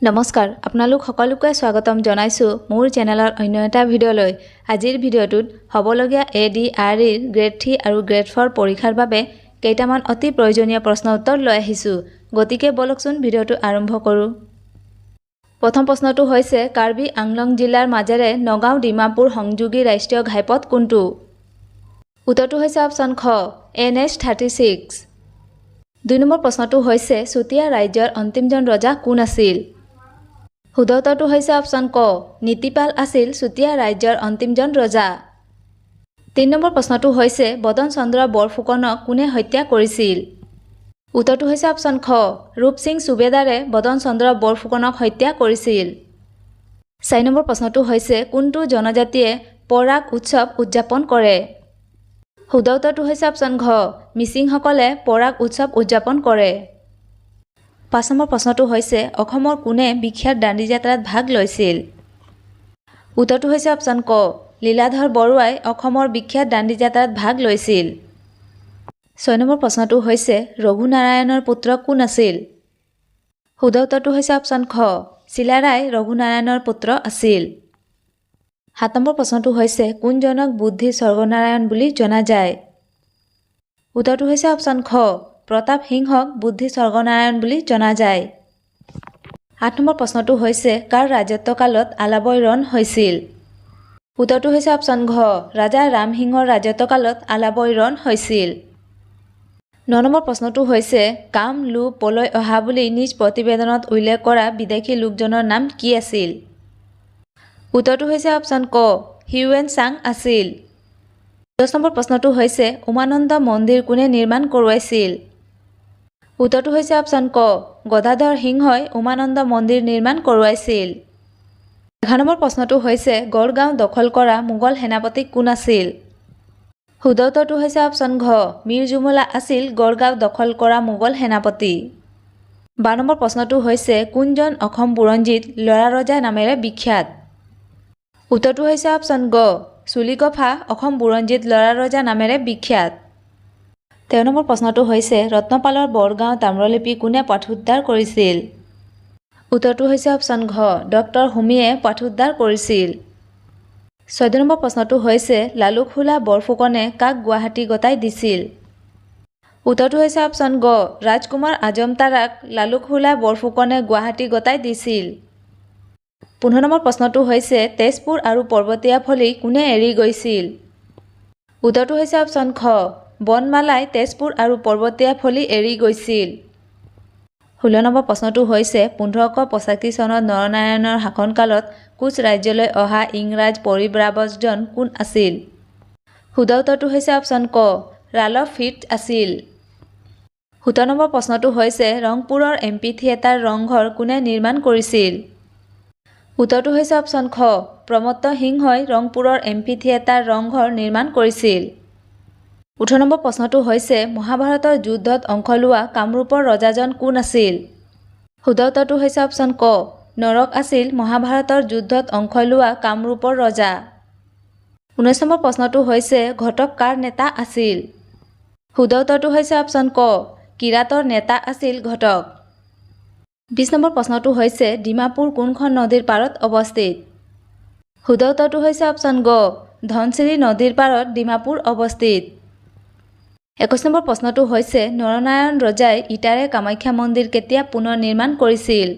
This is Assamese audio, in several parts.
নমস্কাৰ আপোনালোক সকলোকে স্বাগতম জনাইছো মোৰ চেনেলৰ অন্য এটা ভিডিঅ'লৈ। আজিৰ ভিডিঅ'টোত হ'বলগীয়া ADRE গ্ৰেড 3 আৰু গ্ৰেড 4 পৰীক্ষাৰ বাবে কেইটামান অতি প্ৰয়োজনীয় প্ৰশ্ন উত্তৰ লৈ আহিছো। গতিকে বলকচোন ভিডিঅ'টো আৰম্ভ কৰো। প্ৰথম প্ৰশ্নটো হৈছে কাৰ্বি আংলং জিলাৰ মাজেৰে নগাঁও ডিমাপুৰ সংযোগী ৰাষ্ট্ৰীয় ঘাইপথ কোনটো? উত্তৰটো হৈছে অপচন খ NH 36। 2 নম্বৰ প্ৰশ্নটো হৈছে চুতীয়া ৰাজ্যৰ অন্তিমজন ৰজা কোন আছিল? শুদ্ধ উত্তৰটো হৈছে অপচন ক নীতিপাল আছিল চুতীয়া ৰাজ্যৰ অন্তিমজন ৰজা। 3 নম্বৰ প্ৰশ্নটো হৈছে বদন চন্দ্ৰ বৰফুকনক কোনে হত্যা কৰিছিল? উত্তৰটো হৈছে অপচন খ ৰূপ সিং সুবেদাৰে বদন চন্দ্ৰ বৰফুকনক হত্যা কৰিছিল। 4 নম্বৰ প্ৰশ্নটো হৈছে কোনটো জনজাতিয়ে পৰাগ উৎসৱ উদযাপন কৰে? শুদ্ধ উত্তৰটো হৈছে অপচন ঘ মিচিংসকলে পৰাগ উৎসৱ উদযাপন কৰে। 5 নম্বৰ প্ৰশ্নটো হৈছে অসমৰ কোনে বিখ্যাত দাণ্ডি যাত্ৰাত ভাগ লৈছিল? উত্তৰটো হৈছে অপচন ক লীলাধৰ বৰুৱাই অসমৰ বিখ্যাত দাণ্ডি যাত্ৰাত ভাগ লৈছিল। 6 নম্বৰ প্ৰশ্নটো হৈছে ৰঘুনাৰায়ণৰ পুত্ৰ কোন আছিল? শুদ্ধ উত্তৰটো হৈছে অপচন খ চিলাৰায় ৰঘুনাৰায়ণৰ পুত্ৰ আছিল। 7 নম্বৰ প্ৰশ্নটো হৈছে কোনজনক বুদ্ধি স্বৰ্গনাৰায়ণ বুলি জনা যায়? উত্তৰটো হৈছে অপচন খ প্ৰতাপ সিংহক বুদ্ধি স্বৰ্গনাৰায়ণ বুলি জনা যায়। 8 নম্বৰ প্ৰশ্নটো হৈছে কাৰ ৰাজত্বকালত আলাবৈ ৰণ হৈছিল? উত্তৰটো হৈছে অপচন ঘ ৰাজা ৰামসিংহৰ ৰাজত্বকালত আলাবৈ ৰণ হৈছিল। 9 নম্বৰ প্ৰশ্নটো হৈছে কাম লোপ পলৈ অহা বুলি নিজ প্ৰতিবেদনত উল্লেখ কৰা বিদেশী লোকজনৰ নাম কি আছিল? উত্তৰটো হৈছে অপচন ক হিউৱেন চাং আছিল। 10 নম্বৰ প্ৰশ্নটো হৈছে উমানন্দ মন্দিৰ কোনে নিৰ্মাণ কৰোৱাইছিল? উত্তৰটো হৈছে অপচন ক গদাধৰ সিংহই উমানন্দ মন্দিৰ নিৰ্মাণ কৰোৱাইছিল। 11 নম্বৰ প্ৰশ্নটো হৈছে গড়গাঁও দখল কৰা মোগল সেনাপতি কোন আছিল? শুদ্ধ উত্তৰটো হৈছে অপচন ঘ মীৰ জুমলা আছিল গড়গাঁও দখল কৰা মোগল সেনাপতি। 12 নম্বৰ প্ৰশ্নটো হৈছে কোনজন অসম বুৰঞ্জীত লৰা ৰজা নামেৰে বিখ্যাত? উত্তৰটো হৈছে অপচন গ চুলিকফা অসম বুৰঞ্জীত লৰা ৰজা নামেৰে বিখ্যাত। 13 নম্বৰ প্ৰশ্নটো হৈছে ৰত্নপালৰ বৰগাঁও তাম্ৰলিপি কোনে পাঠোদ্ধাৰ কৰিছিল? উত্তৰটো হৈছে অপচন ঘ ডক্টৰ হোমীয়ে পাঠোদ্ধাৰ কৰিছিল। 14 নম্বৰ প্ৰশ্নটো হৈছে লালুকহুলা বৰফুকনে কাক গুৱাহাটী গতাই দিছিল? উত্তৰটো হৈছে অপচন গ ৰাজকুমাৰ আজমতাৰাক লালুকহুলা বৰফুকনে গুৱাহাটী গতাই দিছিল। 15 নম্বৰ প্ৰশ্নটো হৈছে তেজপুৰ আৰু পৰ্বতীয়াফলি কোনে এৰি গৈছিল? উত্তৰটো হৈছে অপচন খ বনমালাই তেজপুৰ আৰু পৰ্বতীয়াফলি এৰি গৈছিল। 16 নম্বৰ প্ৰশ্নটো হৈছে 1585 চনত নৰনাৰায়ণৰ শাসনকালত কোচ ৰাজ্যলৈ অহা ইংৰাজ পৰিব্ৰাজকজন কোন আছিল? শুদ্ধ উত্তৰটো হৈছে অপচন ক ৰালফ ফিটজ আছিল। 17 নম্বৰ প্ৰশ্নটো হৈছে ৰংপুৰৰ এম্পি থিয়েটাৰ ৰংঘৰ কোনে নিৰ্মাণ কৰিছিল? উত্তৰটো হৈছে অপচন খ প্ৰমত্ত সিংহই ৰংপুৰৰ এম্পি থিয়েটাৰ ৰংঘৰ নিৰ্মাণ কৰিছিল। 18 নম্বৰ প্ৰশ্নটো হৈছে মহাভাৰতৰ যুদ্ধত অংশ লোৱা কামৰূপৰ ৰজাজন কোন আছিল? শুদ্ধ উত্তৰটো হৈছে অপচন ক নৰক আছিল মহাভাৰতৰ যুদ্ধত অংশ লোৱা কামৰূপৰ ৰজা। 19 নম্বৰ প্ৰশ্নটো হৈছে ঘটক কাৰ নেতা আছিল? শুদ্ধ উত্তৰটো হৈছে অপচন ক কিৰাতৰ নেতা আছিল ঘটক। 20 নম্বৰ প্ৰশ্নটো হৈছে ডিমাপুৰ কোনখন নদীৰ পাৰত অৱস্থিত? শুদ্ধ উত্তৰটো হৈছে অপচন গ ধনশিৰি নদীৰ পাৰত ডিমাপুৰ অৱস্থিত। 21 নম্বৰ প্ৰশ্নটো হৈছে নৰনাৰায়ণ ৰজাই ইটাৰে কামাখ্যা মন্দিৰ কেতিয়া পুনৰ নিৰ্মাণ কৰিছিল?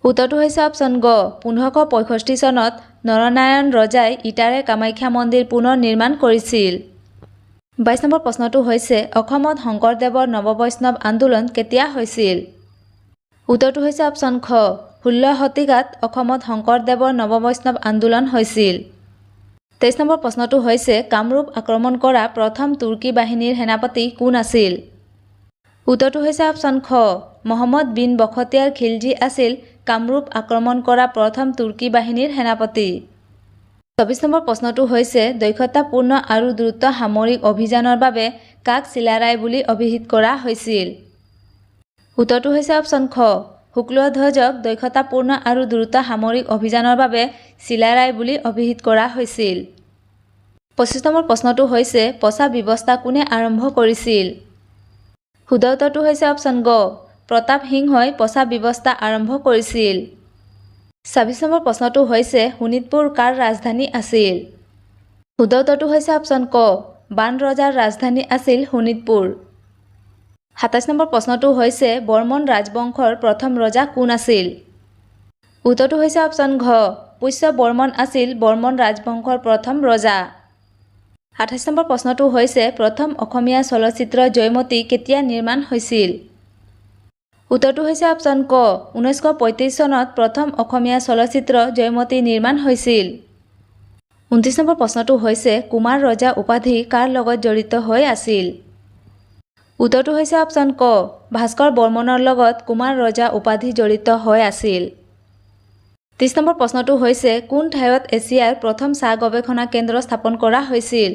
উত্তৰটো হৈছে অপচন গ 1565 চনত নৰনাৰায়ণ ৰজাই ইটাৰে কামাখ্যা মন্দিৰ পুনৰ নিৰ্মাণ কৰিছিল। 22 নম্বৰ প্ৰশ্নটো হৈছে অসমত শংকৰদেৱৰ নৱবৈষ্ণৱ আন্দোলন কেতিয়া হৈছিল? উত্তৰটো হৈছে অপচন খ 16 শতিকাত অসমত শংকৰদেৱৰ নৱবৈষ্ণৱ আন্দোলন হৈছিল। 23 নম্বৰ প্ৰশ্নটো হৈছে কামৰূপ আক্ৰমণ কৰা প্ৰথম তুৰ্কী বাহিনীৰ সেনাপতি কোন আছিল? উত্তৰটো হৈছে অপচন খ মহম্মদ বিন বখতিয়াৰ খিলজী আছিল কামৰূপ আক্ৰমণ কৰা প্ৰথম তুৰ্কী বাহিনীৰ সেনাপতি। 24 নম্বৰ প্ৰশ্নটো হৈছে দক্ষতাপূৰ্ণ আৰু দ্ৰুত সামৰিক অভিযানৰ বাবে কাক চিলাৰায় বুলি অভিহিত কৰা হৈছিল? উত্তৰটো হৈছে অপচন খ শুক্লধ্বজক দক্ষতাপূৰ্ণ আৰু দ্ৰুত সামৰিক অভিযানৰ বাবে চিলাৰায় বুলি অভিহিত কৰা হৈছিল। 25 নম্বৰ প্ৰশ্নটো হৈছে পচা ব্যৱস্থা কোনে আৰম্ভ কৰিছিল? শুদ্ধ উত্তৰটো হৈছে অপচন গ প্ৰতাপ সিংহই প্ৰস্ৰাৱ ব্যৱস্থা আৰম্ভ কৰিছিল? ২৬ নম্বৰ প্ৰশ্নটো হৈছে শোণিতপুৰ কাৰ ৰাজধানী আছিল? শুদ্ধ উত্তৰটো হৈছে অপশ্যন ক, বাণ ৰজাৰ ৰাজধানী আছিল শোণিতপুৰ। ২৭ নম্বৰ প্ৰশ্নটো হৈছে বৰ্মন ৰাজবংশৰ প্ৰথম ৰজা কোন আছিল? উত্তৰটো হৈছে অপশ্যন ঘ, পুষ্য বৰ্মন আছিল বৰ্মন ৰাজবংশৰ প্ৰথম ৰজা। ২৮ নম্বৰ প্ৰশ্নটো হৈছে প্ৰথম অসমীয়া চলচ্চিত্ৰ জয়মতী কেতিয়া নিৰ্মাণ হৈছিল? উত্তৰটো হৈছে অপশ্যন ক, ১৯৩৫ চনত প্ৰথম অসমীয়া চলচ্চিত্ৰ জয়মতী নিৰ্মাণ হৈছিল। ২৯ নম্বৰ প্ৰশ্নটো হৈছে কুমাৰ ৰজা উপাধি কাৰ লগত জড়িত হৈ আছিল? উত্তৰটো হৈছে অপশ্যন ক, ভাস্কৰ বৰ্মনৰ লগত কুমাৰ ৰজা উপাধি জড়িত হৈ আছিল। ৩০ নম্বৰ প্ৰশ্নটো হৈছে কোন ঠাইত এছিয়াৰ প্ৰথম চাহ গৱেষণা কেন্দ্ৰ স্থাপন কৰা হৈছিল?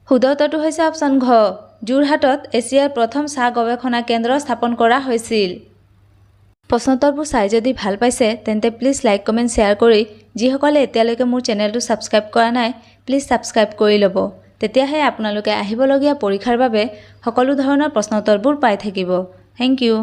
শুদ্ধ উত্তৰটো হৈছে অপশ্যন ঘ, যোৰহাটত এছিয়াৰ প্ৰথম চাহ গৱেষণা কেন্দ্ৰ স্থাপন কৰা হৈছিল। প্ৰশ্নোত্তৰবোৰ চাই যদি ভাল পাইছে তেন্তে প্লিজ লাইক কমেণ্ট শ্বেয়াৰ কৰি যিসকলে এতিয়ালৈকে মোৰ চেনেলটো ছাবস্ক্ৰাইব কৰা নাই প্লিজ ছাবস্ক্ৰাইব কৰি ল'ব, তেতিয়াহে আপোনালোকে আহিবলগীয়া পৰীক্ষাৰ বাবে সকলো ধৰণৰ প্ৰশ্নোত্তৰবোৰ পাই থাকিব। Thank U.